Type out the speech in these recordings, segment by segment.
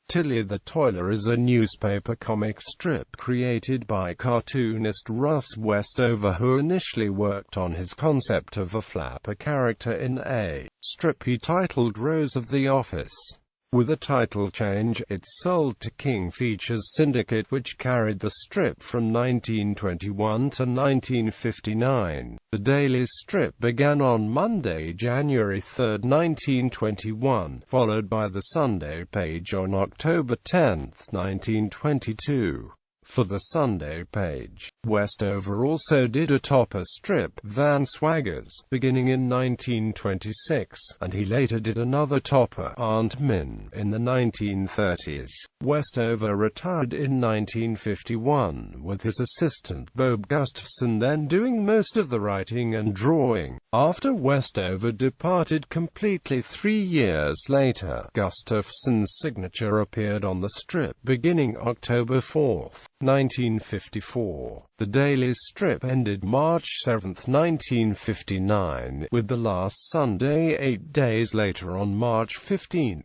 Tillie the Toiler is a newspaper comic strip created by cartoonist Russ Westover, who initially worked on his concept of a flapper character in a strip he titled Rose of the Office. With a title change, it sold to King Features Syndicate, which carried the strip from 1921 to 1959. The daily strip began on Monday, January 3, 1921, followed by the Sunday page on October 10, 1922. For the Sunday page, Westover also did a topper strip, Van Swaggers, beginning in 1926, and he later did another topper, Aunt Min, in the 1930s. Westover retired in 1951, with his assistant Bob Gustafson then doing most of the writing and drawing. After Westover departed completely 3 years later, Gustafson's signature appeared on the strip beginning October 4, 1954. The daily strip ended March 7, 1959, with the last Sunday 8 days later on March 15.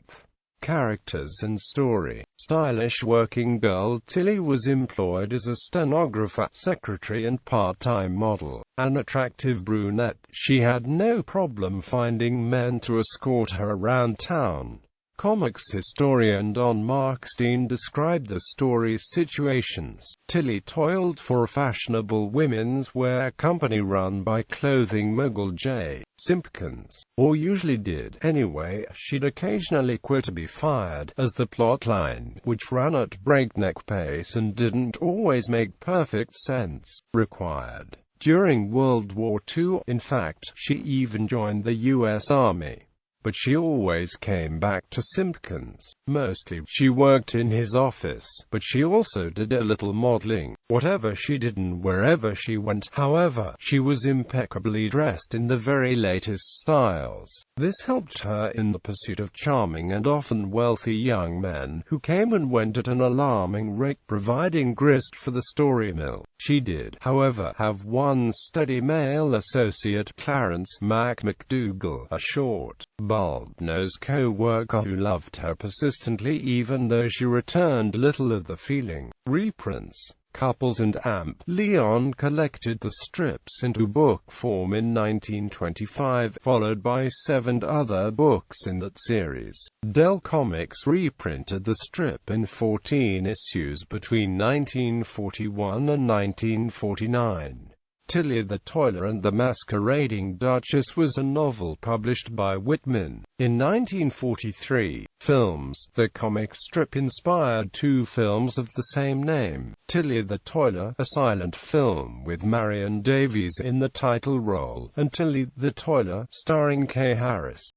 Characters and story. Stylish working girl Tillie was employed as a stenographer, secretary and part-time model. An attractive brunette, she had no problem finding men to escort her around town. Comics historian Don Markstein described the story's situations. Tillie toiled for a fashionable women's wear company run by clothing mogul J. Simpkins, or usually did anyway. She'd occasionally quit to be fired, as the plotline, which ran at breakneck pace and didn't always make perfect sense, required. During World War II, in fact, she even joined the U.S. Army. But she always came back to Simpkins. Mostly, she worked in his office, but she also did a little modeling. Whatever she did and wherever she went, however, she was impeccably dressed in the very latest styles. This helped her in the pursuit of charming and often wealthy young men, who came and went at an alarming rate, providing grist for the story mill. She did, however, have one steady male associate, Clarence Mac McDougal, a short, bulb-nosed co-worker who loved her persistently even though she returned little of the feeling. Reprints. Couples and Amp. Leon collected the strips into book form in 1925, followed by 7 other books in that series. Dell Comics reprinted the strip in 14 issues between 1941 and 1949. Tillie the Toiler and the Masquerading Duchess was a novel published by Whitman. In 1943, films. The comic strip inspired 2 films of the same name. Tillie the Toiler, a silent film with Marion Davies in the title role, and Tillie the Toiler, starring Kay Harris.